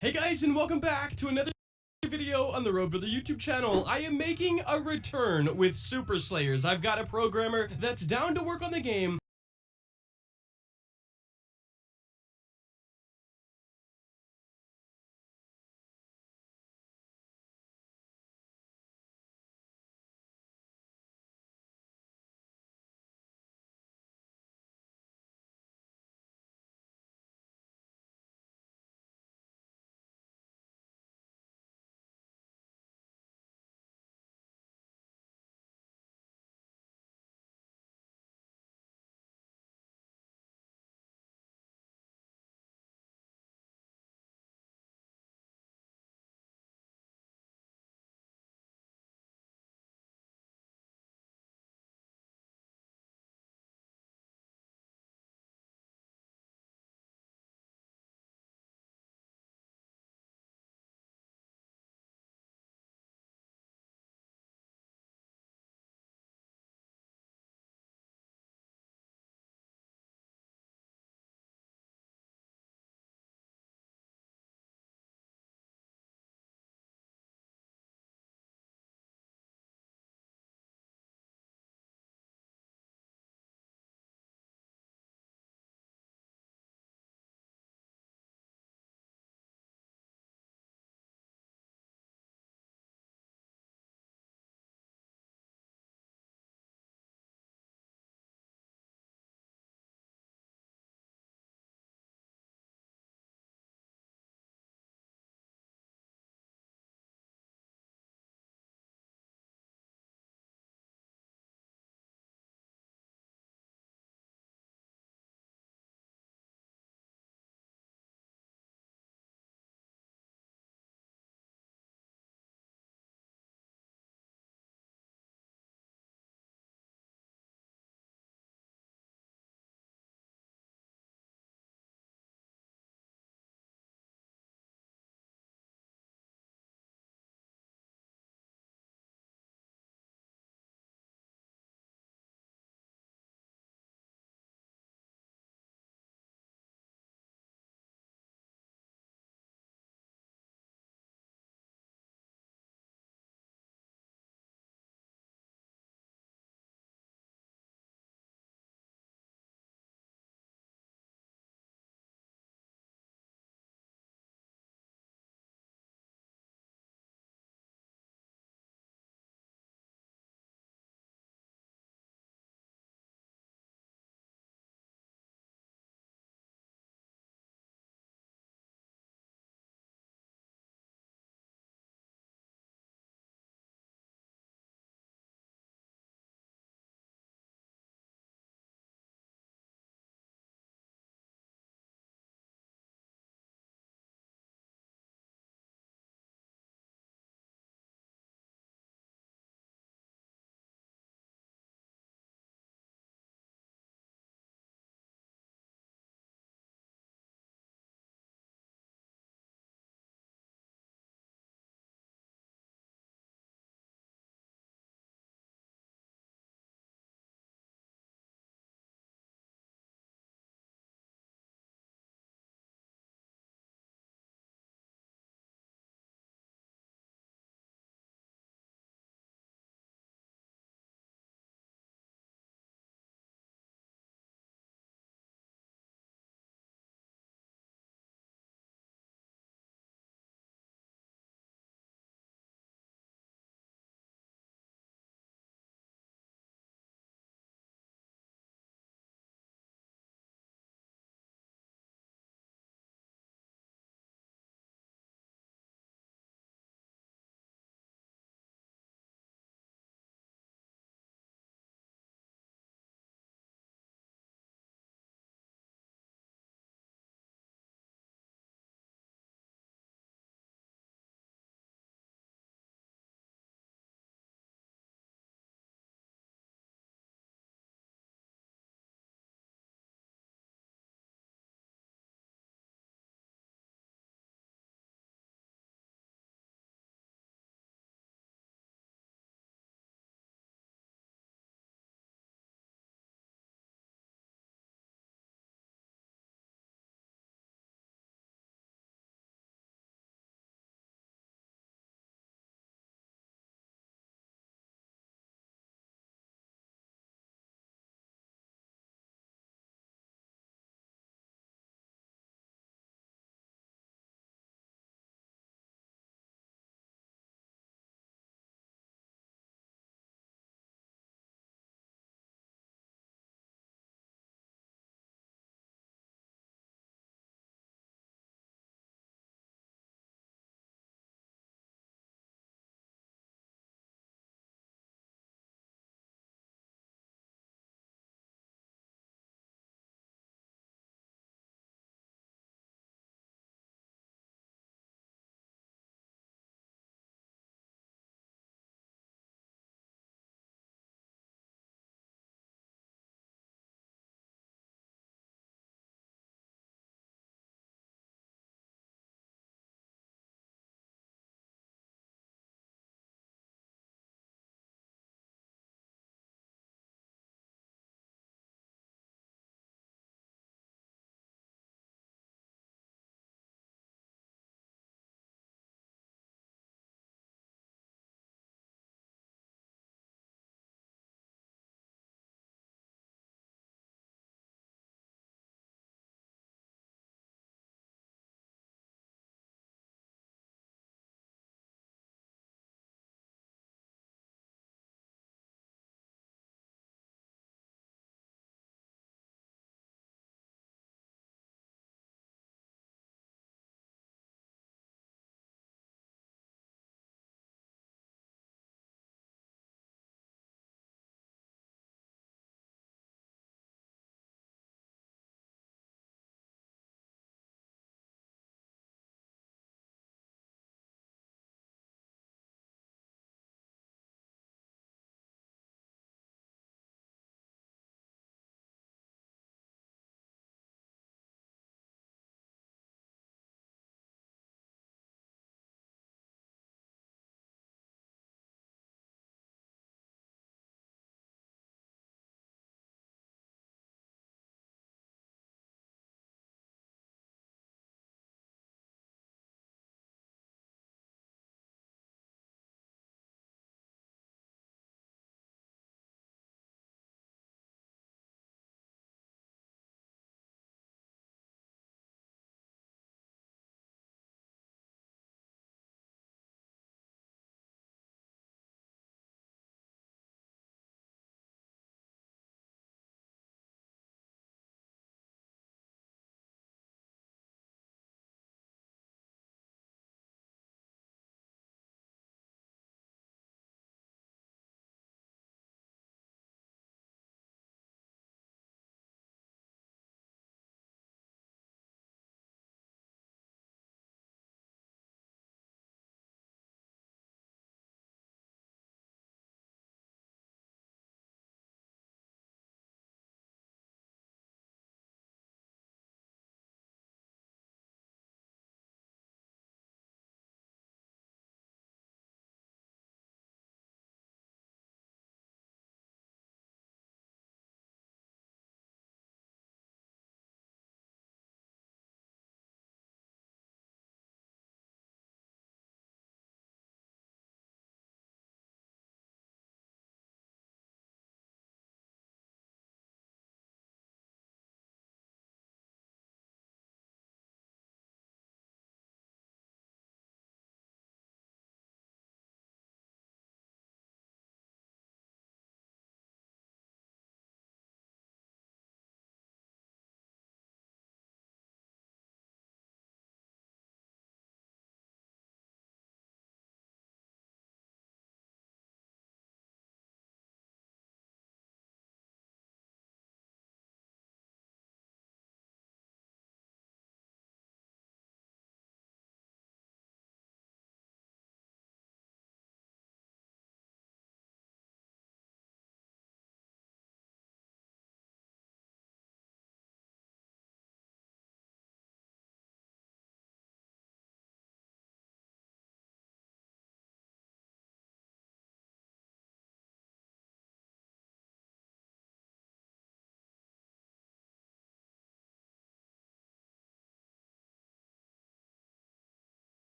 Hey guys, and welcome back to another video on the Road Brother YouTube channel. I am making a return with Super Slayers. I've got a programmer that's down to work on the game.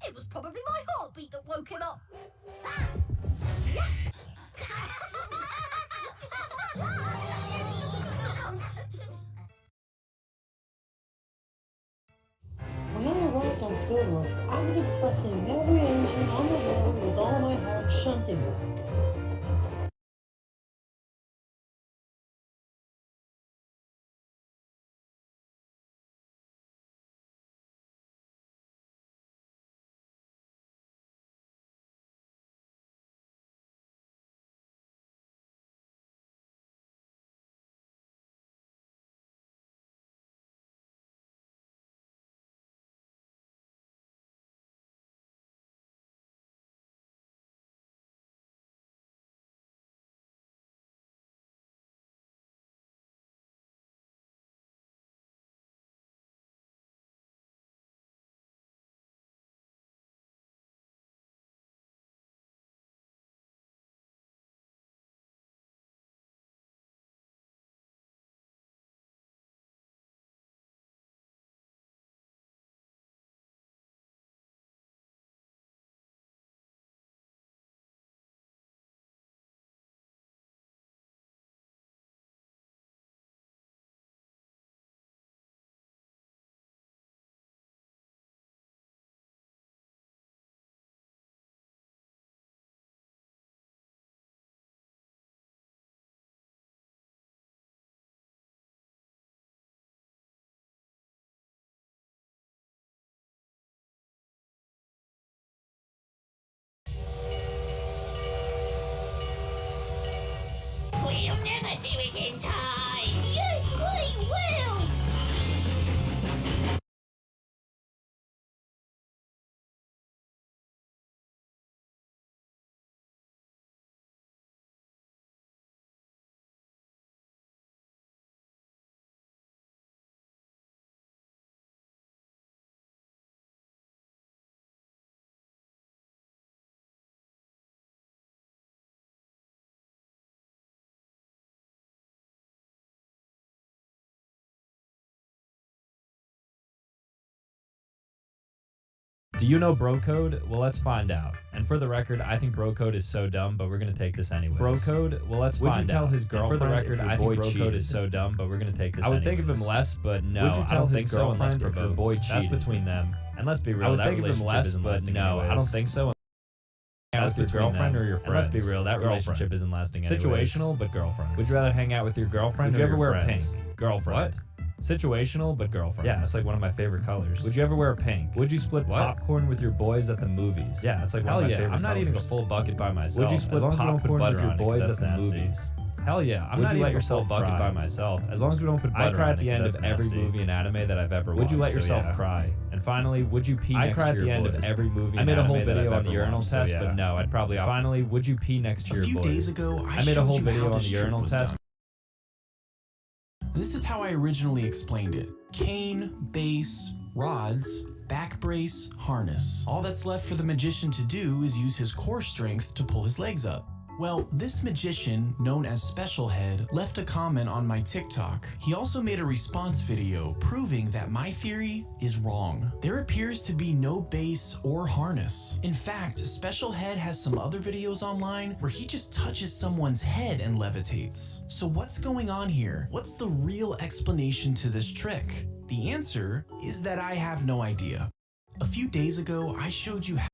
It was probably my heartbeat that woke him up. Ah! Yes! When I arrived on silver, I was impressing every engine on the road with all my hard shunting work. We'll never do it in time! Yes, we will! Do you know bro code? Well, let's find out. And for the record, I think bro code is so dumb, but we're gonna take this anyways. Bro code? Well, let's find out. Would you tell his girlfriend? For the record, I think bro code is so dumb, but we're gonna take this anyways. I would think of him less, but no. Would you tell his girlfriend if her boy cheated? That's between them. And let's be real, I would think of him less, but no, I don't think so. That's with your girlfriend or your friends. And let's be real, that relationship isn't lasting anyways. Situational, but girlfriend. Would you rather hang out with your girlfriend or your friends? Would you ever wear pink? Girlfriend. What? Situational, but girlfriend. Yeah, that's like one of my favorite colors. Would you ever wear pink? Would you split popcorn with your boys at the movies? Yeah, that's like one of my favorite colors. I'm not eating a full bucket by myself. Would you split popcorn with your boys at the movies? Hell yeah, I'm not eating a full bucket by myself, as long as we don't put butter on it. I cry at the end of every movie and anime that I've ever watched. Would you let yourself cry? And finally, would you pee next to your boys? I cry at the end of every movie and anime. I made a whole video on the urinal test, but no, I'd probably... Finally, would you pee next to your boys? A few days ago, I made a whole video on the urinal test. This is how I originally explained it. Cane, base, rods, back brace, harness. All that's left for the magician to do is use his core strength to pull his legs up. Well, this magician, known as Special Head, left a comment on my TikTok. He also made a response video proving that my theory is wrong. There appears to be no base or harness. In fact, Special Head has some other videos online where he just touches someone's head and levitates. So what's going on here? What's the real explanation to this trick? The answer is that I have no idea. A few days ago, I showed you how.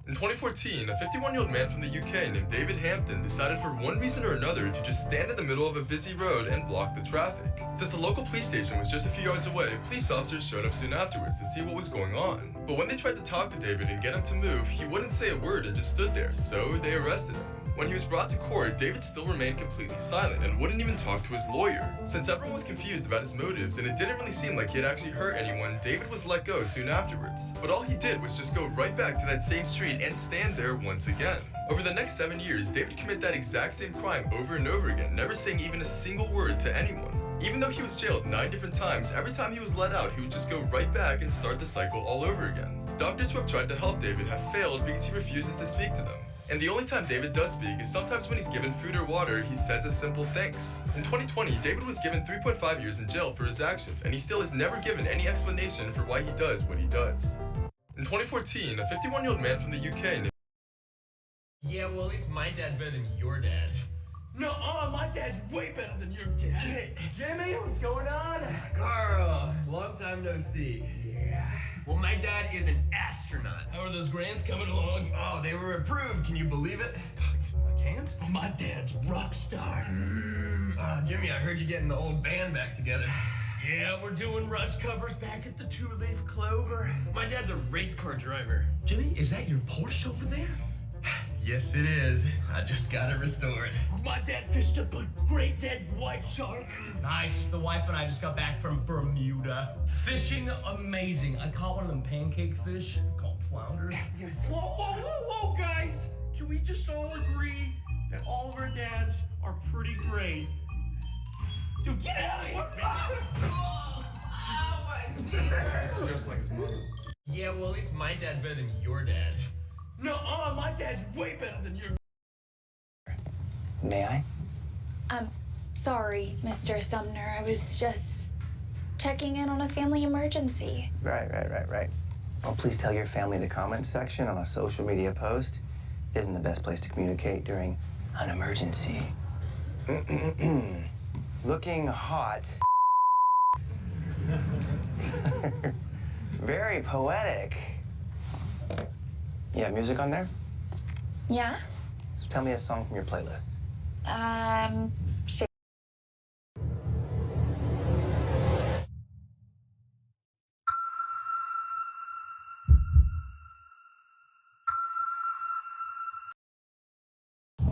In 2014, a 51-year-old man from the UK named David Hampton decided for one reason or another to just stand in the middle of a busy road and block the traffic. Since the local police station was just a few yards away, police officers showed up soon afterwards to see what was going on. But when they tried to talk to David and get him to move, he wouldn't say a word and just stood there, so they arrested him. When he was brought to court, David still remained completely silent and wouldn't even talk to his lawyer. Since everyone was confused about his motives and it didn't really seem like he had actually hurt anyone, David was let go soon afterwards. But all he did was just go right back to that same street and stand there once again. Over the next 7 years, David committed that exact same crime over and over again, never saying even a single word to anyone. Even though he was jailed 9 different times, every time he was let out, he would just go right back and start the cycle all over again. Doctors who have tried to help David have failed because he refuses to speak to them. And the only time David does speak is sometimes when he's given food or water, he says a simple thanks. In 2020, David was given 3.5 years in jail for his actions, and he still has never given any explanation for why he does what he does. In In 2014, a 51-year-old man from the UK named Yeah, well, at least my dad's better than your dad. No, my dad's way better than your dad. Jimmy, what's going on? Carl, long time no see. Yeah. Well, my dad is an astronaut. How are those grants coming along? Oh, they were approved. Can you believe it? I can't. My dad's a rock star. Jimmy, I heard you getting the old band back together. Yeah, we're doing Rush covers back at the Two-Leaf Clover. My dad's a race car driver. Jimmy, is that your Porsche over there? Yes, it is. I just got it restored. My dad fished up a great dead white shark. Nice. The wife and I just got back from Bermuda. Fishing amazing. I caught one of them pancake fish. They're called flounders. Whoa, guys! Can we just all agree that all of our dads are pretty great? Dude, get out of here! It's just like his mother. Yeah, well, at least my dad's better than your dad. No, my dad's way better than your. May I? Sorry, Mr. Sumner. I was just checking in on a family emergency. Right. Well, please tell your family the comments section on a social media post isn't the best place to communicate during an emergency. Looking hot. Very poetic. You have music on there? Yeah? So tell me a song from your playlist.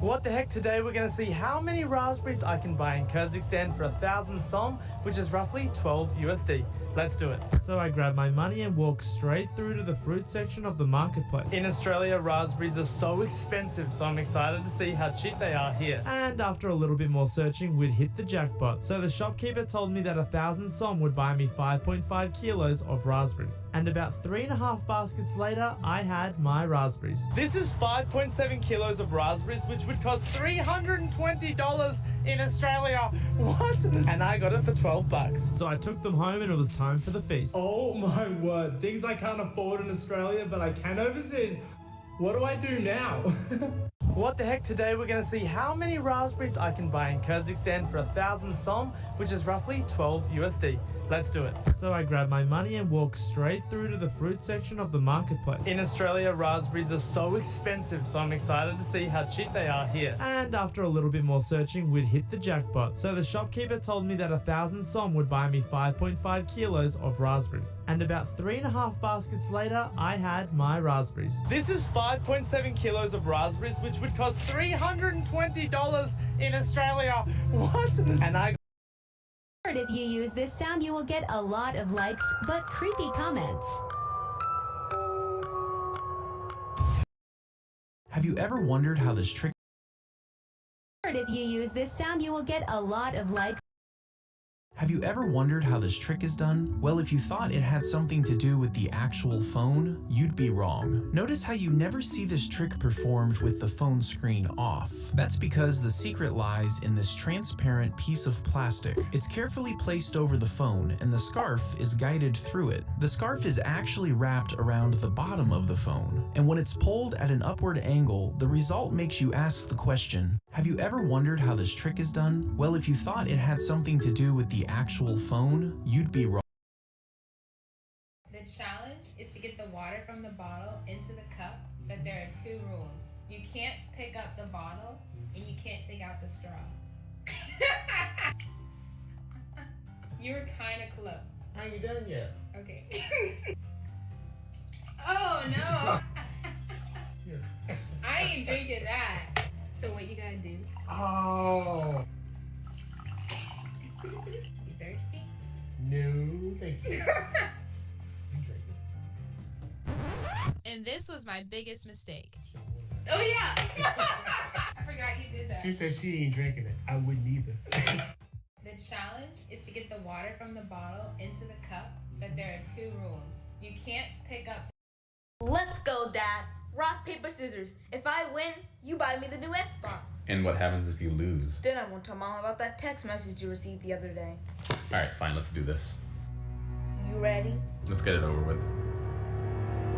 What the heck, today we're gonna see how many raspberries I can buy in Kazakhstan for 1,000 som, which is roughly 12 USD. Let's do it. So I grab my money and walk straight through to the fruit section of the marketplace. In Australia, raspberries are so expensive, so I'm excited to see how cheap they are here. And after a little bit more searching, we'd hit the jackpot. So the shopkeeper told me that 1,000 som would buy me 5.5 kilos of raspberries. And about 3.5 baskets later, I had my raspberries. This is 5.7 kilos of raspberries, which would cost $320 in Australia. What? And I got it for 12 bucks. So I took them home and it was time for the feast. Oh my word, things I can't afford in Australia, but I can overseas. What do I do now? What the heck, today we're gonna see how many raspberries I can buy in Kazakhstan for 1,000 som, which is roughly 12 USD. Let's do it. So I grab my money and walk straight through to the fruit section of the marketplace. In Australia, raspberries are so expensive, so I'm excited to see how cheap they are here. And after a little bit more searching, we'd hit the jackpot. So the shopkeeper told me that 1,000 som would buy me 5.5 kilos of raspberries. And about 3.5 baskets later, I had my raspberries. This is 5.7 kilos of raspberries, which would cost $320 in Australia. What? And I If you use this sound, you will get a lot of likes, but creepy comments. Have you ever wondered how this trick... If you use this sound, you will get a lot of likes. Have you ever wondered how this trick is done? Well, if you thought it had something to do with the actual phone, you'd be wrong. Notice how you never see this trick performed with the phone screen off. That's because the secret lies in this transparent piece of plastic. It's carefully placed over the phone, and the scarf is guided through it. The scarf is actually wrapped around the bottom of the phone, and when it's pulled at an upward angle, the result makes you ask the question, have you ever wondered how this trick is done? Well, if you thought it had something to do with the actual phone, you'd be wrong. The challenge is to get the water from the bottle into the cup, but there are two rules. You can't pick up the bottle, and you can't take out the straw. You were kind of close. Are you done yet? Okay. Oh no! I ain't drinking that. So what you gotta do? Oh. You thirsty? No, thank you. I'm drinking. And this was my biggest mistake. Oh yeah! I forgot you did that. She said she ain't drinking it. I wouldn't either. The challenge is to get the water from the bottle into the cup, but there are two rules. You can't pick up. Let's go, Dad. Rock, paper, scissors. If I win, you buy me the new Xbox. And what happens if you lose? Then I won't tell Mom about that text message you received the other day. Alright, fine, let's do this. You ready? Let's get it over with.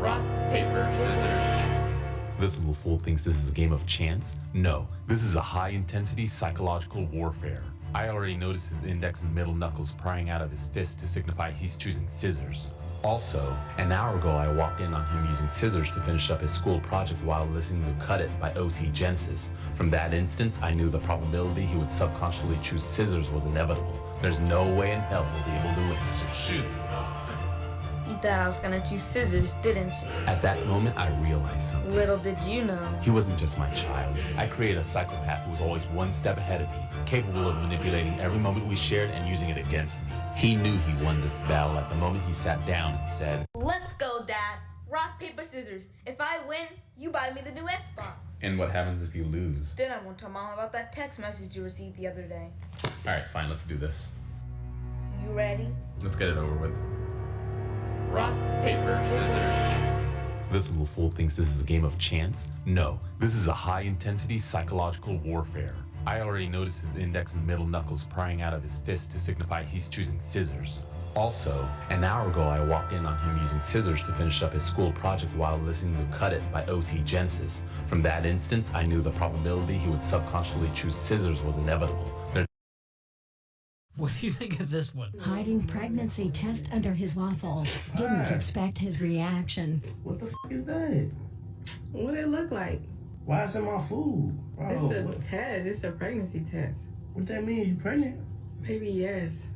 Rock, paper, scissors. This little fool thinks this is a game of chance? No, this is a high-intensity psychological warfare. I already noticed his index and middle knuckles prying out of his fist to signify he's choosing scissors. Also, an hour ago I walked in on him using scissors to finish up his school project while listening to Cut It by OT Genesis. From that instance, I knew the probability he would subconsciously choose scissors was inevitable. There's no way in hell he'll be able to win, so shoot. You thought I was gonna choose scissors, didn't you? At that moment, I realized something. Little did you know. He wasn't just my child. I created a psychopath who was always one step ahead of me, capable of manipulating every moment we shared and using it against me. He knew he won this battle at the moment he sat down and said, Let's go, Dad. Rock, paper, scissors. If I win, you buy me the new Xbox. and what happens if you lose? Then I won't tell Mom about that text message you received the other day. Alright, fine, let's do this. You ready? Let's get it over with. Rock, paper, scissors. This little fool thinks this is a game of chance? No, this is a high-intensity psychological warfare. I already noticed his index and middle knuckles prying out of his fist to signify he's choosing scissors. Also, an hour ago I walked in on him using scissors to finish up his school project while listening to Cut It by OT Genesis. From that instance, I knew the probability he would subconsciously choose scissors was inevitable. What do you think of this one? Hiding pregnancy test under his waffles. Didn't expect his reaction. What the f is that? What it look like? Why is it my food? Bro, It's a test. It's a pregnancy test. What that mean? You pregnant? Maybe yes.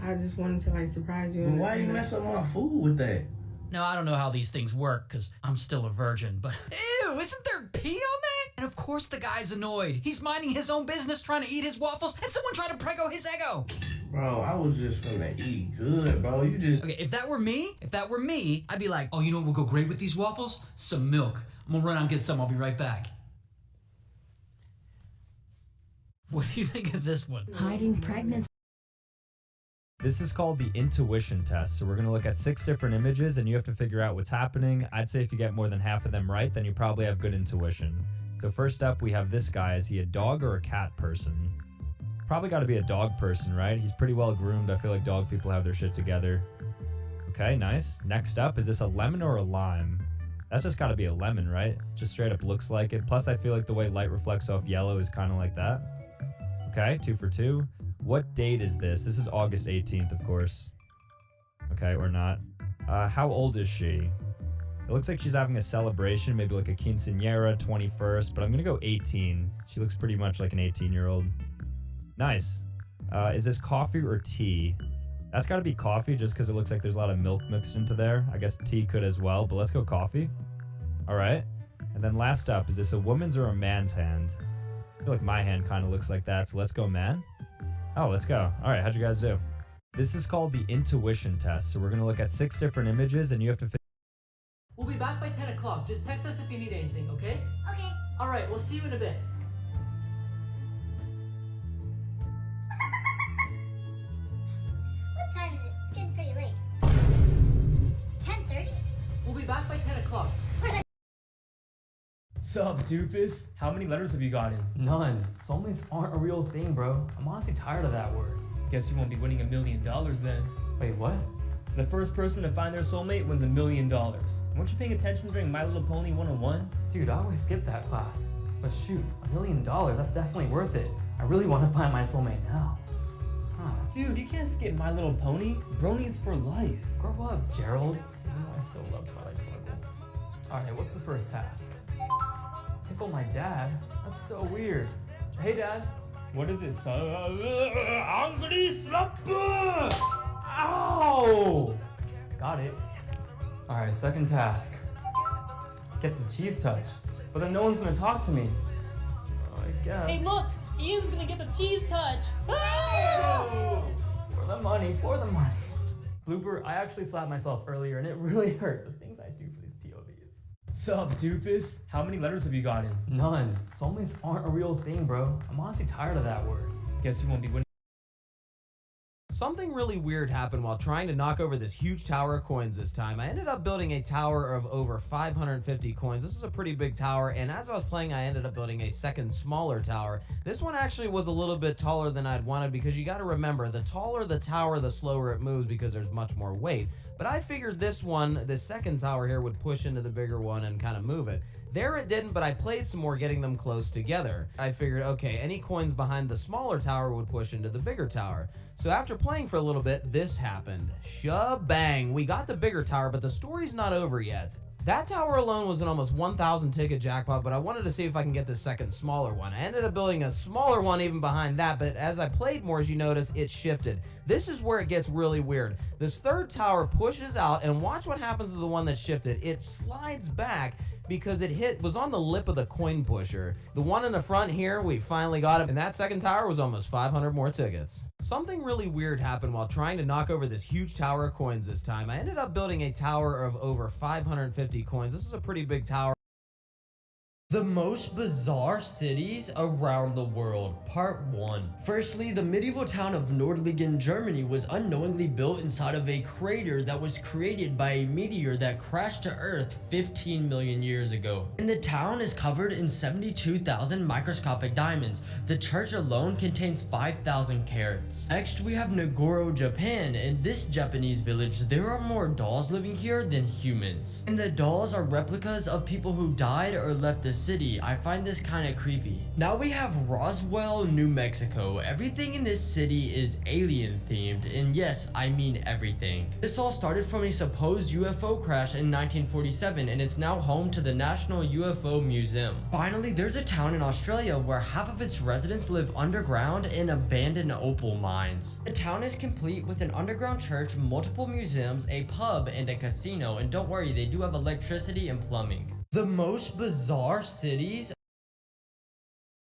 I just wanted to like surprise you. But why you mess up my food with that? Now, I don't know how these things work because I'm still a virgin, but ew, isn't there pee on that? And of course the guy's annoyed. He's minding his own business trying to eat his waffles and someone tried to prego his ego. Bro, I was just finna eat good, bro. You just... Okay, if that were me, I'd be like, oh, you know what will go great with these waffles? Some milk. I'm gonna run out and get some. I'll be right back. What do you think of this one? Hiding pregnancy. This is called the intuition test. So we're going to look at 6 different images and you have to figure out what's happening. I'd say if you get more than half of them right, then you probably have good intuition. So first up, we have this guy. Is he a dog or a cat person? Probably got to be a dog person, right? He's pretty well groomed. I feel like dog people have their shit together. Okay, nice. Next up, is this a lemon or a lime? That's just got to be a lemon, right? Just straight up looks like it. Plus, I feel like the way light reflects off yellow is kind of like that. Okay, 2 for 2. What date is this? This is August 18th, of course. Okay, or not. How old is she? It looks like she's having a celebration, maybe like a quinceañera, 21st, but I'm gonna go 18. She looks pretty much like an 18-year-old. Nice. Is this coffee or tea? That's gotta be coffee just because it looks like there's a lot of milk mixed into there. I guess tea could as well, but let's go coffee. All right. And then last up, is this a woman's or a man's hand? I feel like my hand kind of looks like that, so let's go man. Oh, let's go. All right, how'd you guys do? This is called the intuition test. So we're going to look at 6 different images and you have to... We'll be back by 10 o'clock. Just text us if you need anything, okay? Okay. All right, we'll see you in a bit. What time is it? It's getting pretty late. 10:30? We'll be back by 10 o'clock. Sup, doofus? How many letters have you gotten? None. Soulmates aren't a real thing, bro. I'm honestly tired of that word. Guess you won't be winning $1 million then. Wait, what? The first person to find their soulmate wins $1 million. Weren't you paying attention during My Little Pony 101? Dude, I always skip that class. But shoot, $1 million, that's definitely worth it. I really want to find my soulmate now. Huh. Dude, you can't skip My Little Pony. Bronies for life. Grow up, Gerald. I still love Twilight Sparkle. Alright, what's the first task? Tickle my dad? That's so weird. Hey, Dad. What is it, son? Angry slapper! Ow! Got it. Alright, second task. Get the cheese touch. But then no one's gonna talk to me. I guess. Hey, look! Ian's gonna get the cheese touch! For the money, for the money. Blooper, I actually slapped myself earlier and it really hurt. The things I do for these POVs. Sup, doofus? How many letters have you gotten? None. Soulmates aren't a real thing, bro. I'm honestly tired of that word. Guess you won't be winning. Something really weird happened while trying to knock over this huge tower of coins this time. I ended up building a tower of over 550 coins. This is a pretty big tower, and as I was playing, I ended up building a second smaller tower. This one actually was a little bit taller than I'd wanted because you gotta remember, the taller the tower, the slower it moves because there's much more weight. But I figured this second tower here would push into the bigger one and kind of move it. There it didn't, but I played some more getting them close together. I figured, okay, any coins behind the smaller tower would push into the bigger tower. So after playing for a little bit, this happened. Shabang! We got the bigger tower, but the story's not over yet. That tower alone was an almost 1,000 ticket jackpot, but I wanted to see if I can get the second smaller one. I ended up building a smaller one even behind that, but as I played more, as you notice, it shifted. This is where it gets really weird. This third tower pushes out, and watch what happens to the one that shifted. It slides back because it was on the lip of the coin pusher. The one in the front here, we finally got it, and that second tower was almost 500 more tickets. Something really weird happened while trying to knock over this huge tower of coins this time. I ended up building a tower of over 550 coins. This is a pretty big tower. The most bizarre cities around the world, part 1. Firstly, the medieval town of Nordlingen, Germany was unknowingly built inside of a crater that was created by a meteor that crashed to Earth 15 million years ago. And the town is covered in 72,000 microscopic diamonds. The church alone contains 5,000 carats. Next, we have Nagoro, Japan. In this Japanese village, there are more dolls living here than humans. And the dolls are replicas of people who died or left the city. I find this kind of creepy. Now we have Roswell, New Mexico. Everything in this city is alien themed, and yes, I mean everything. This all started from a supposed UFO crash in 1947, and it's now home to the National UFO Museum. Finally, there's a town in Australia where half of its residents live underground in abandoned opal mines. The town is complete with an underground church, multiple museums, a pub, and a casino, and don't worry, they do have electricity and plumbing. The most bizarre cities.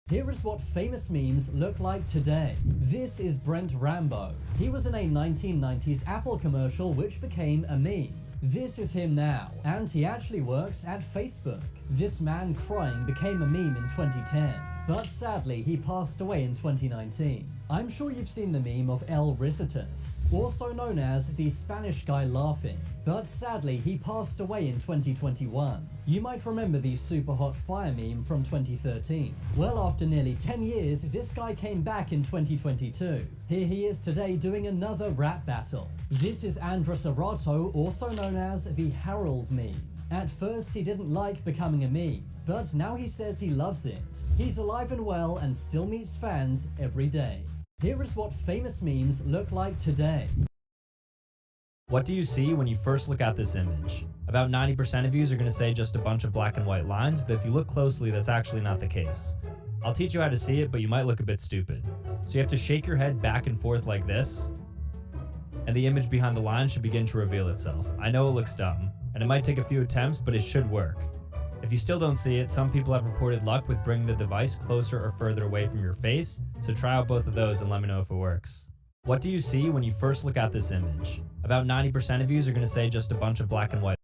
Here is what famous memes look like today. This is Brent Rambo. He was in a 1990s Apple commercial which became a meme. This is him now, and he actually works at Facebook. This man crying became a meme in 2010, but sadly he passed away in 2019. I'm sure you've seen the meme of El Ricitus, also known as the Spanish guy laughing, but sadly he passed away in 2021. You might remember the super hot fire meme from 2013. Well, after nearly 10 years, this guy came back in 2022. Here he is today doing another rap battle. This is Andres Arato, also known as the Harold meme. At first he didn't like becoming a meme, but now he says he loves it. He's alive and well and still meets fans every day. Here is what famous memes look like today. What do you see when you first look at this image? About 90% of you are going to say just a bunch of black and white lines, but if you look closely, that's actually not the case. I'll teach you how to see it, but you might look a bit stupid. So you have to shake your head back and forth like this, and the image behind the line should begin to reveal itself. I know it looks dumb, and it might take a few attempts, but it should work. If you still don't see it, some people have reported luck with bringing the device closer or further away from your face, so try out both of those and let me know if it works. What do you see when you first look at this image? About 90% of you are going to say just a bunch of black and white.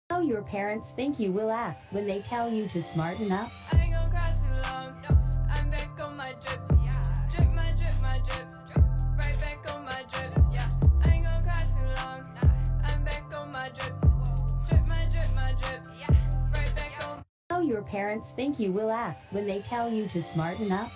How your parents think you will act when they tell you to smarten up? How your parents think you will act when they tell you to smarten up?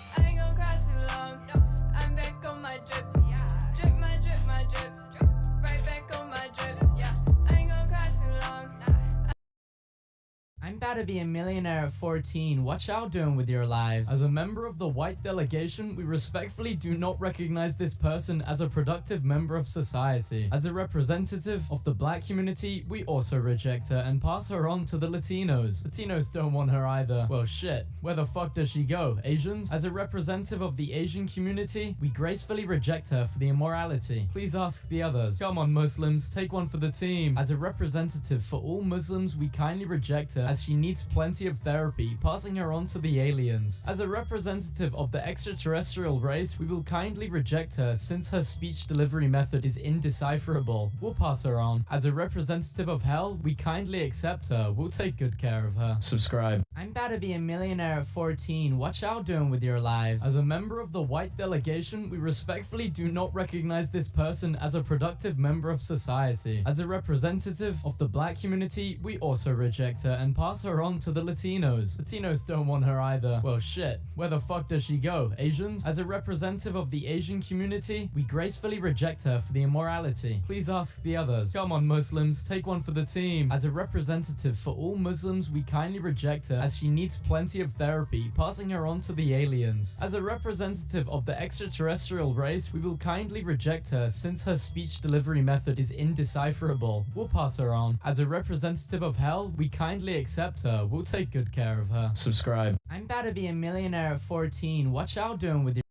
I'm about to be a millionaire at 14. What y'all doing with your lives? As a member of the white delegation, we respectfully do not recognize this person as a productive member of society. As a representative of the black community, we also reject her and pass her on to the Latinos. Latinos don't want her either. Well, shit. Where the fuck does she go? Asians? As a representative of the Asian community, we gracefully reject her for the immorality. Please ask the others. Come on, Muslims, take one for the team. As a representative for all Muslims, we kindly reject her as she needs plenty of therapy, passing her on to the aliens. As a representative of the extraterrestrial race, we will kindly reject her since her speech delivery method is indecipherable. We'll pass her on. As a representative of hell, we kindly accept her. We'll take good care of her. Subscribe. I'm about to be a millionaire at 14. What y'all doing with your lives? As a member of the white delegation, we respectfully do not recognize this person as a productive member of society. As a representative of the black community, we also reject her and pass her on to the Latinos. Latinos don't want her either. Well, shit. Where the fuck does she go? Asians? As a representative of the Asian community, we gracefully reject her for the immorality. Please ask the others. Come on, Muslims, take one for the team. As a representative for all Muslims, we kindly reject her as she needs plenty of therapy, passing her on to the aliens. As a representative of the extraterrestrial race, we will kindly reject her since her speech delivery method is indecipherable. We'll pass her on. As a representative of hell, we kindly accept her. We'll take good care of her. Subscribe. I'm about to be a millionaire at 14. What y'all doing with your...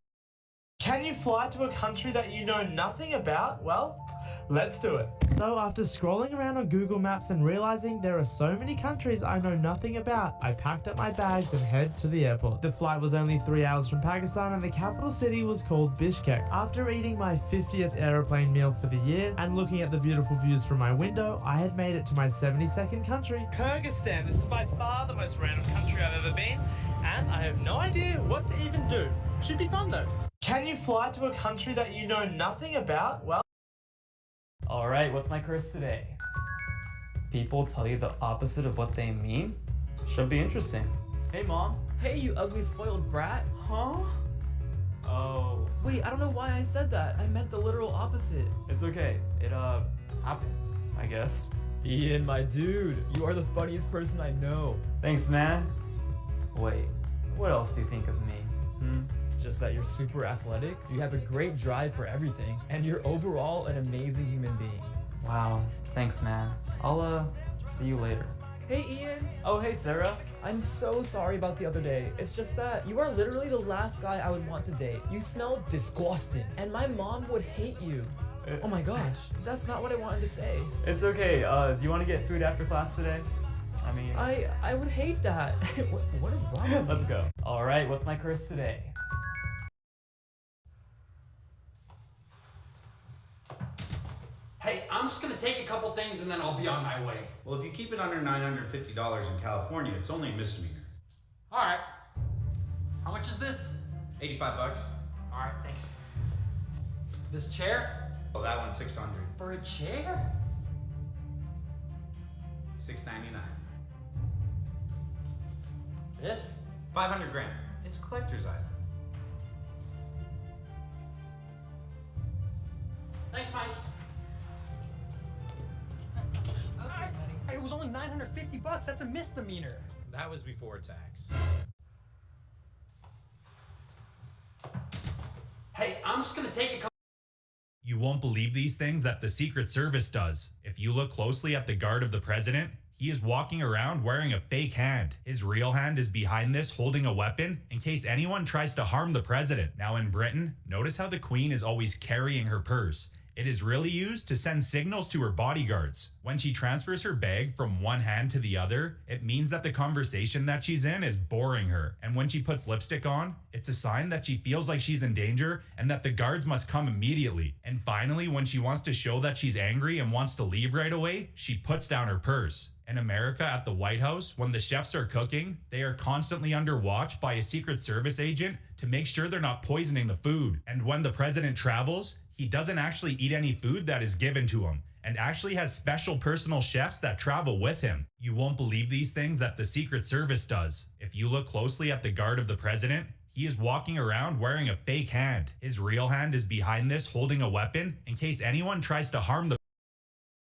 Can you fly to a country that you know nothing about? Well, let's do it. So after scrolling around on Google Maps and realizing there are so many countries I know nothing about, I packed up my bags and head to the airport. The flight was only 3 hours from Pakistan and the capital city was called Bishkek. After eating my 50th aeroplane meal for the year and looking at the beautiful views from my window, I had made it to my 72nd country, Kyrgyzstan. This is by far the most random country I've ever been, and I have no idea what to even do. Should be fun though. Can you fly to a country that you know nothing about? Well, Alright, what's my curse today? People tell you the opposite of what they mean? Should be interesting. Hey mom. Hey, you ugly spoiled brat. Huh? Oh. Wait, I don't know why I said that. I meant the literal opposite. It's okay. It happens, I guess. Ian, my dude, you are the funniest person I know. Thanks, man. Wait, what else do you think of me? Just that you're super athletic, you have a great drive for everything, and you're overall an amazing human being. Wow, thanks, man. I'll see you later. Hey, Ian. Oh, hey, Sarah. I'm so sorry about the other day. It's just that you are literally the last guy I would want to date. You smell disgusting, and my mom would hate you. Oh my gosh, that's not what I wanted to say. It's okay. Do you want to get food after class today? I mean... I would hate that. What is wrong with you? Let's go. Alright, what's my curse today? Hey, I'm just gonna take a couple things and then I'll be on my way. Well, if you keep it under $950 in California, it's only a misdemeanor. Alright. How much is this? $85. Alright, thanks. This chair? Oh, that one's $600. For a chair? $699. This? $500 grand. It's a collector's item. Thanks, Mike. It was only $950. That's a misdemeanor. That was before tax. Hey, I'm just gonna take a couple. You won't believe these things that the Secret Service does. If you look closely at the guard of the president, he is walking around wearing a fake hand. His real hand is behind this holding a weapon in case anyone tries to harm the president. Now in Britain, notice how the Queen is always carrying her purse. It is really used to send signals to her bodyguards. When she transfers her bag from one hand to the other, it means that the conversation that she's in is boring her. And when she puts lipstick on, it's a sign that she feels like she's in danger and that the guards must come immediately. And finally, when she wants to show that she's angry and wants to leave right away, she puts down her purse. In America, at the White House, when the chefs are cooking, they are constantly under watch by a Secret Service agent to make sure they're not poisoning the food. And when the president travels, he doesn't actually eat any food that is given to him, and actually has special personal chefs that travel with him. You won't believe these things that the Secret Service does. If you look closely at the guard of the president, he is walking around wearing a fake hand. His real hand is behind this holding a weapon in case anyone tries to harm the...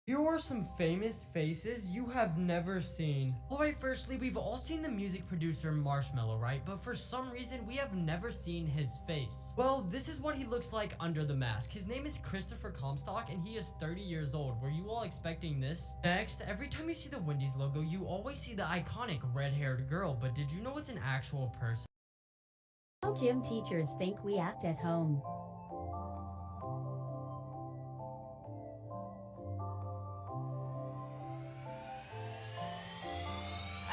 Here are some famous faces you have never seen. Alright, firstly, we've all seen the music producer Marshmello, right? But for some reason, we have never seen his face. Well, this is what he looks like under the mask. His name is Christopher Comstock, and he is 30 years old. Were you all expecting this? Next, every time you see the Wendy's logo, you always see the iconic red-haired girl, but did you know it's an actual person? How gym teachers think we act at home.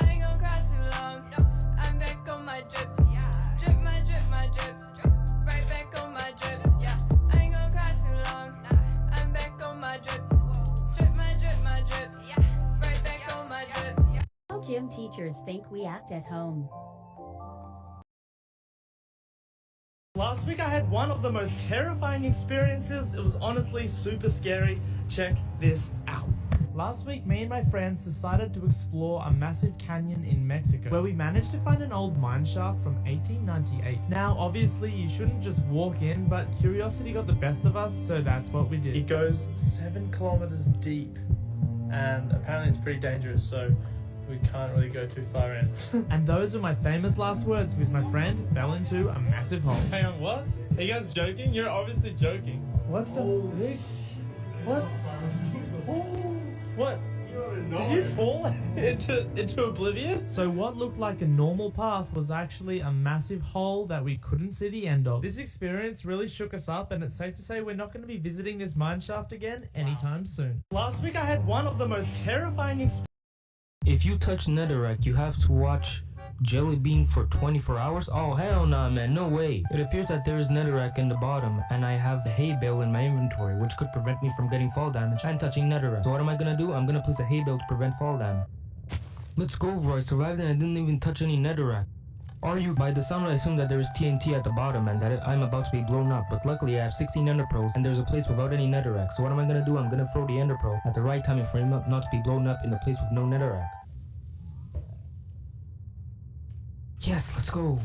I gym teachers think we act at home. Last week I had one of the most terrifying experiences. It was honestly super scary. Check this out. Last week, me and my friends decided to explore a massive canyon in Mexico, where we managed to find an old mine shaft from 1898. Now, obviously, you shouldn't just walk in, but curiosity got the best of us, so that's what we did. It goes 7 kilometers deep, and apparently it's pretty dangerous, so we can't really go too far in. And those are my famous last words, because my friend fell into a massive hole. Hang on, what? Are you guys joking? You're obviously joking. What the heck? What? What? Did you fall into oblivion? So what looked like a normal path was actually a massive hole that we couldn't see the end of. This experience really shook us up, and it's safe to say we're not going to be visiting this mine shaft again anytime soon. Last week I had one of the most terrifying experiences. If you touch netherrack, you have to watch Jelly Bean for 24 hours? Oh, hell nah, man, no way. It appears that there is netherrack in the bottom, and I have a hay bale in my inventory, which could prevent me from getting fall damage and touching netherrack. So what am I gonna do? I'm gonna place a hay bale to prevent fall damage. Let's go, bro. I survived and I didn't even touch any netherrack. Are you? By the sound, I assume that there is TNT at the bottom and that I'm about to be blown up, but luckily I have 16 ender pearls and there's a place without any netherrack. So what am I gonna do? I'm gonna throw the ender pearl at the right time and frame up not to be blown up in a place with no netherrack. Yes, let's go.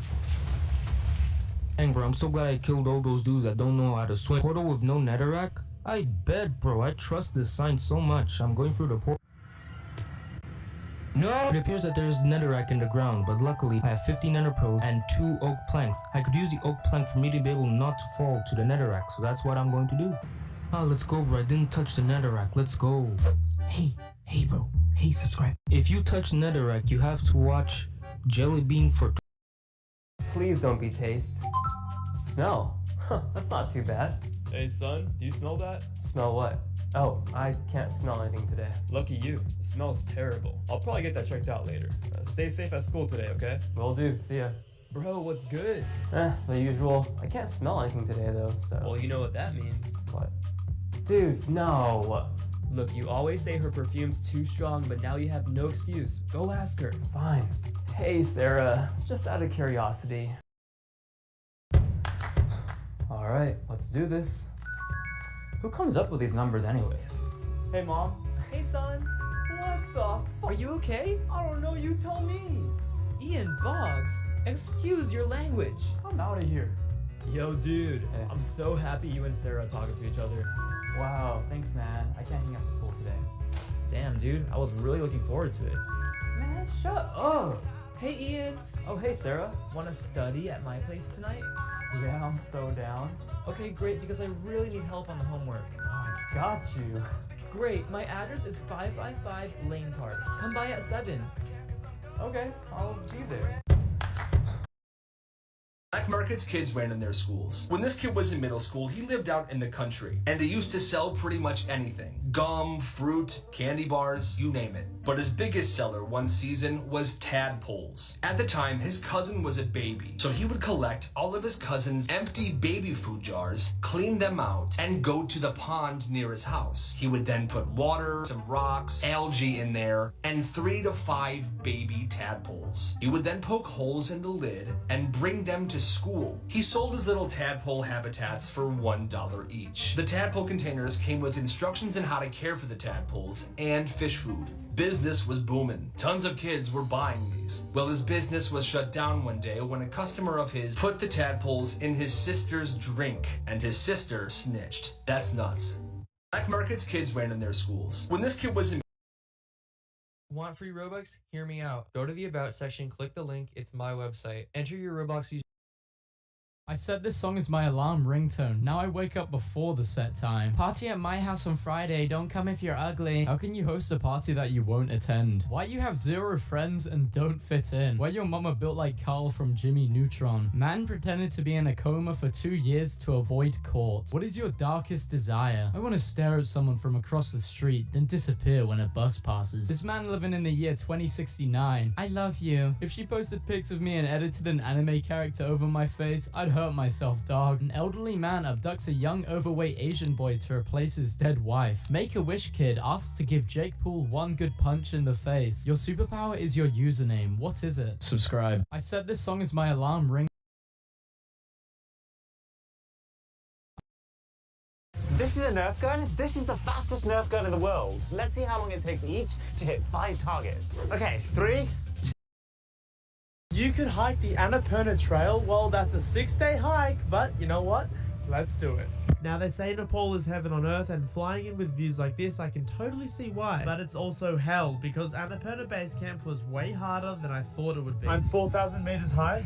Dang, bro, I'm so glad I killed all those dudes that don't know how to swim. Portal with no netherrack? I bet, bro. I trust this sign so much. I'm going through the portal. No! It appears that there's netherrack in the ground, but luckily I have 15 ender pearls and 2 oak planks. I could use the oak plank for me to be able not to fall to the netherrack, so that's what I'm going to do. Oh, let's go, bro. I didn't touch the netherrack. Let's go. Hey, bro. Hey, subscribe. If you touch netherrack, you have to watch Jelly Bean for... Please don't be taste. Smell. Huh, that's not too bad. Hey son, do you smell that? Smell what? Oh, I can't smell anything today. Lucky you. It smells terrible. I'll probably get that checked out later. Stay safe at school today, okay? Will do. See ya. Bro, what's good? The usual. I can't smell anything today though, so... Well, you know what that means. What? Dude, no! Look, you always say her perfume's too strong, but now you have no excuse. Go ask her. Fine. Hey, Sarah. Just out of curiosity. Alright, let's do this. Who comes up with these numbers anyways? Hey, Mom. Hey, son. What the fuck? Are you okay? I don't know, you tell me. Ian Boggs, excuse your language. I'm out of here. Yo, dude, I'm so happy you and Sarah are talking to each other. Wow, thanks, man. I can't hang out for school today. Damn, dude, I was really looking forward to it. Man, shut up. Hey, Ian. Oh, hey, Sarah. Want to study at my place tonight? Yeah, I'm so down. Okay, great, because I really need help on the homework. I got you. Great, my address is 555 Lane Park. Come by at 7. Okay, I'll be there. Black markets kids ran in their schools. When this kid was in middle school, he lived out in the country, and he used to sell pretty much anything. Gum, fruit, candy bars, you name it. But his biggest seller one season was tadpoles. At the time, his cousin was a baby, so he would collect all of his cousin's empty baby food jars, clean them out, and go to the pond near his house. He would then put water, some rocks, algae in there, and 3 to 5 baby tadpoles. He would then poke holes in the lid and bring them to school. He sold his little tadpole habitats for $1 each. The tadpole containers came with instructions on how to care for the tadpoles and fish food. Business was booming. Tons of kids were buying these. Well, his business was shut down one day when a customer of his put the tadpoles in his sister's drink, and his sister snitched. That's nuts. Black markets kids ran in their schools. When this kid was in... Want free Robux? Hear me out. Go to the About section, click the link, it's my website. Enter your Robux using... I set this song as my alarm ringtone. Now I wake up before the set time. Party at my house on Friday. Don't come if you're ugly. How can you host a party that you won't attend? Why you have 0 friends and don't fit in? Why your mama built like Carl from Jimmy Neutron? Man pretended to be in a coma for 2 years to avoid court. What is your darkest desire? I want to stare at someone from across the street, then disappear when a bus passes. This man living in the year 2069. I love you. If she posted pics of me and edited an anime character over my face, I'd hurt myself, dog. An elderly man abducts a young overweight Asian boy to replace his dead wife. Make-A-Wish kid asks to give Jake Paul one good punch in the face. Your superpower is your username. What is it? Subscribe. I set this song as my alarm ring. This is a Nerf gun. This is the fastest Nerf gun in the world. Let's see how long it takes each to hit 5 targets. Okay, 3, 2. You could hike the Annapurna Trail. Well, that's a 6-day hike, but you know what? Let's do it. Now, they say Nepal is heaven on earth, and flying in with views like this, I can totally see why. But it's also hell, because Annapurna Base Camp was way harder than I thought it would be. I'm 4,000 meters high,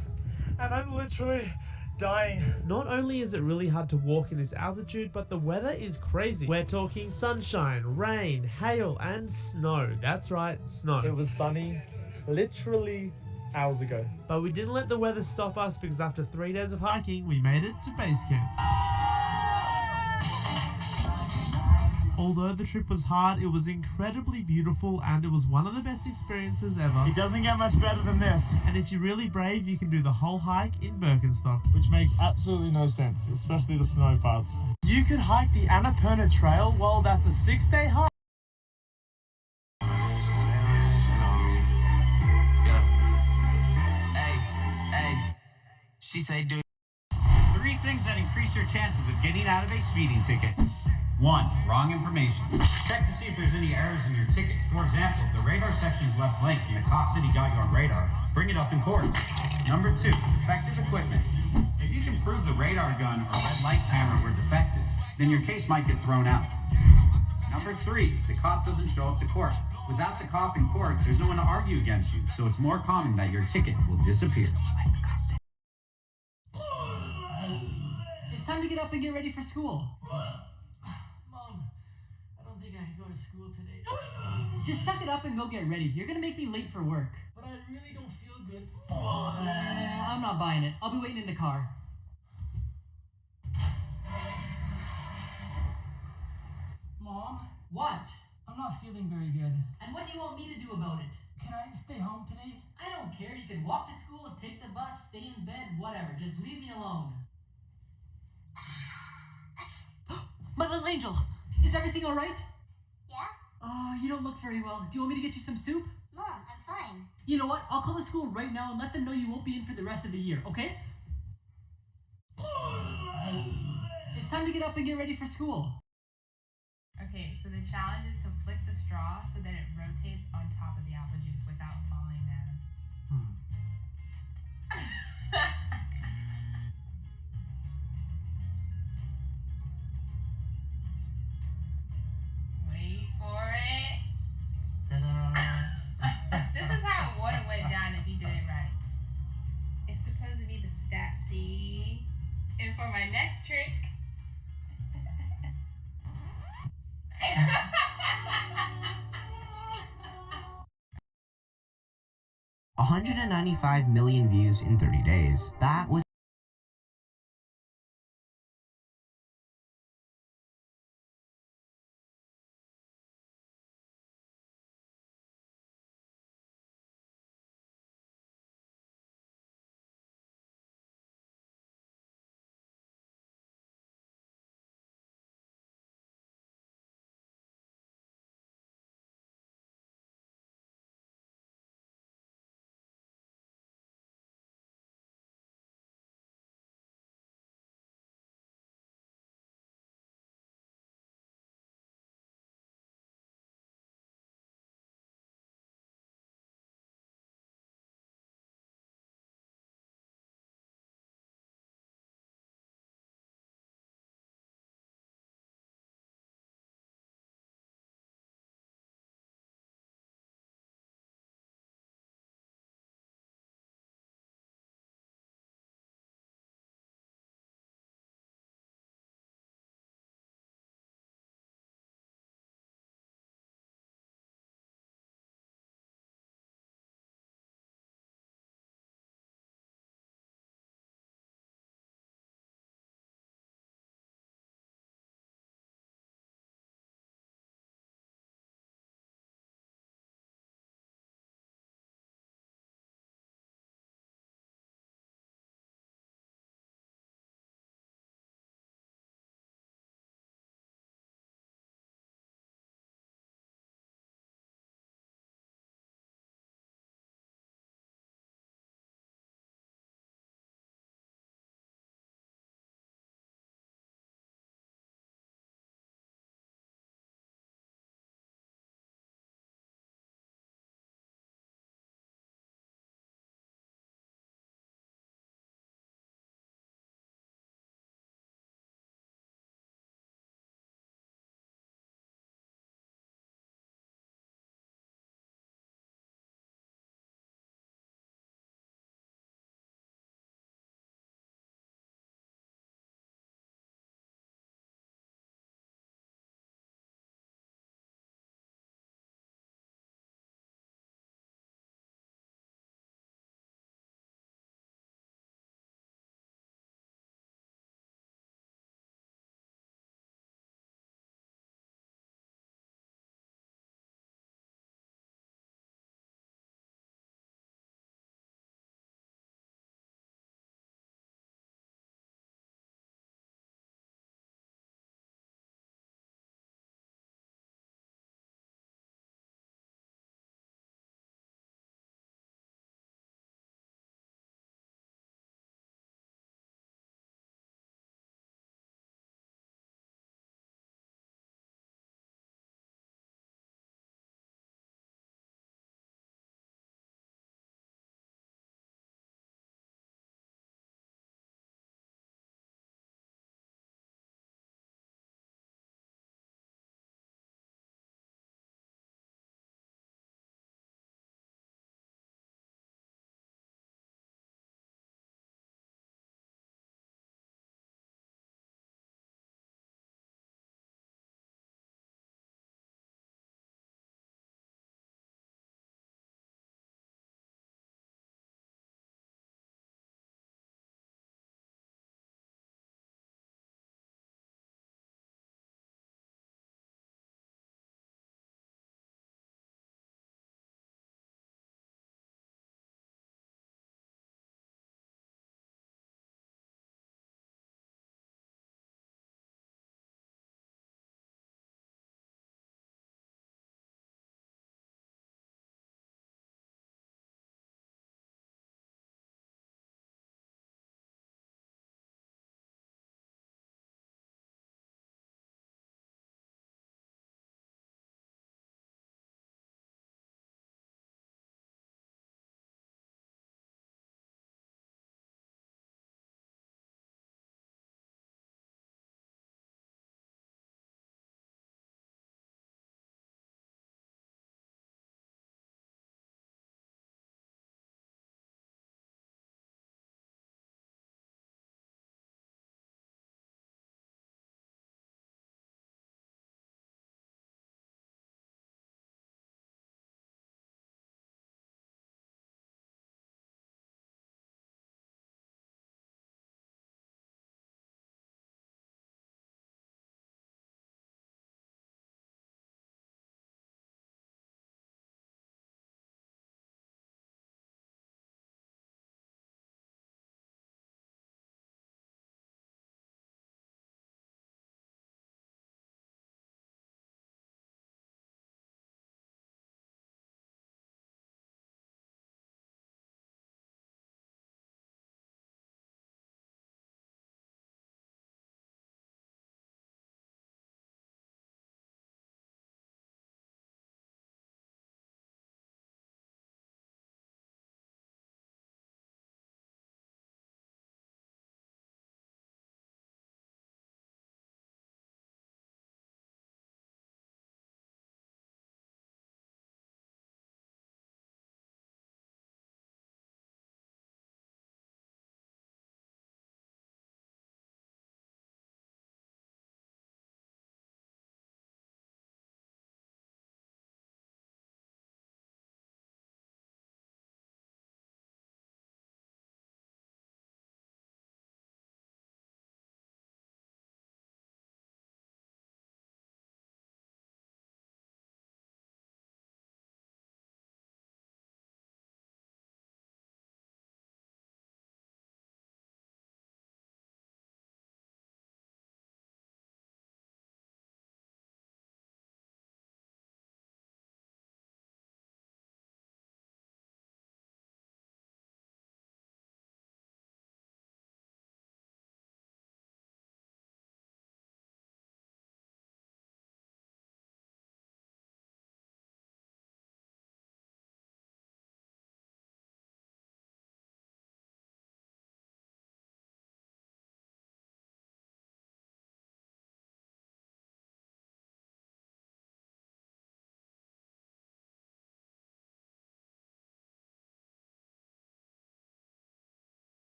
and I'm literally dying. Not only is it really hard to walk in this altitude, but the weather is crazy. We're talking sunshine, rain, hail, and snow. That's right, snow. It was sunny, literally hours ago. But we didn't let the weather stop us, because after 3 days of hiking, we made it to base camp. Although the trip was hard, it was incredibly beautiful, and it was one of the best experiences ever. It doesn't get much better than this. And if you're really brave, you can do the whole hike in Birkenstocks. Which makes absolutely no sense, especially the snow parts. You could hike the Annapurna Trail. Well, that's a 6-day hike. She say, dude. 3 things that increase your chances of getting out of a speeding ticket. 1. Wrong information. Check to see if there's any errors in your ticket. For example, if the radar section is left blank and the cop said he got you on radar, bring it up in court. Number 2. Defective equipment. If you can prove the radar gun or red light camera were defective, then your case might get thrown out. Number 3. The cop doesn't show up to court. Without the cop in court, there's no one to argue against you, so it's more common that your ticket will disappear. It's time to get up and get ready for school. Mom, I don't think I can go to school today. Just suck it up and go get ready. You're gonna make me late for work. But I really don't feel good. I'm not buying it. I'll be waiting in the car. Mom? What? I'm not feeling very good. And what do you want me to do about it? Can I stay home today? I don't care. You can walk to school, take the bus, stay in bed, whatever. Just leave me alone. My little angel, is everything all right? Yeah? You don't look very well. Do you want me to get you some soup? Mom, I'm fine. You know what? I'll call the school right now and let them know you won't be in for the rest of the year, okay? It's time to get up and get ready for school. Okay, so the challenge is to flick the straw so that it rotates on top of the apple juice without falling down. Wait for it. This is how it would have went down if you did it right. It's supposed to be the stat C. And for my next trick, 195 million views in 30 days. That was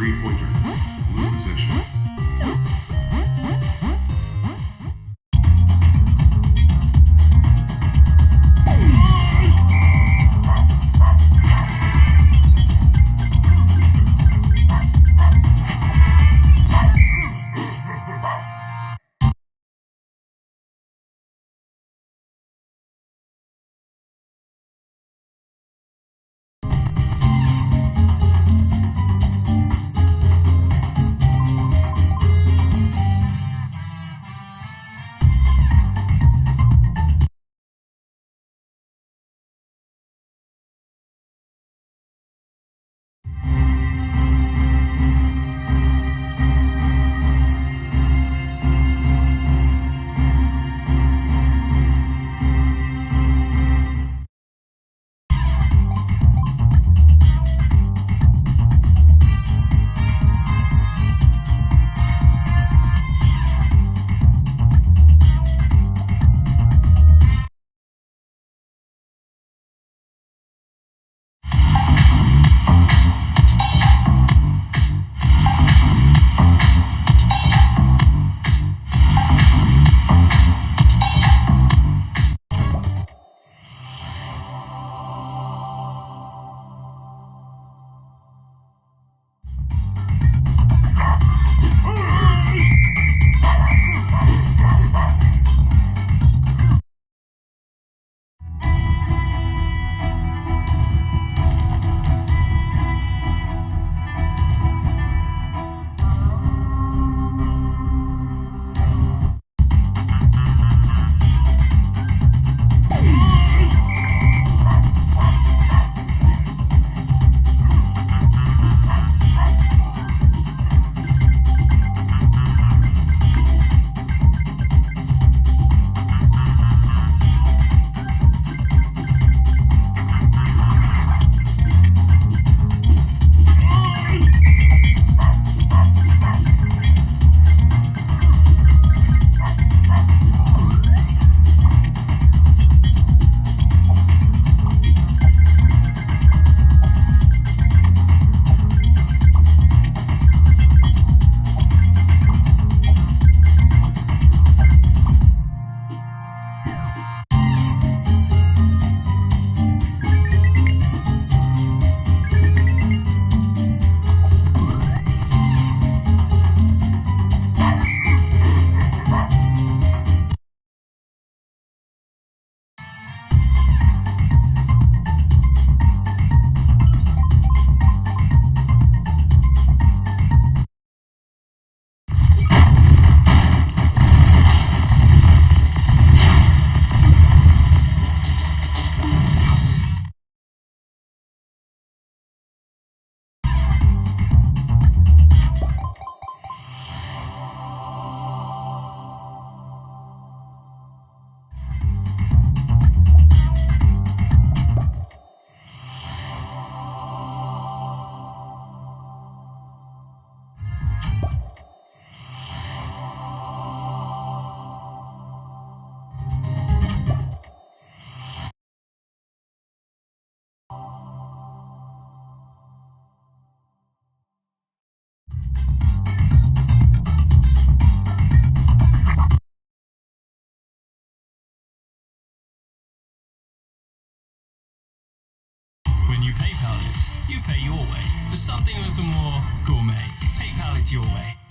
3-pointer. Blue position. You pay your way. For something a little more gourmet, PayPal it your way.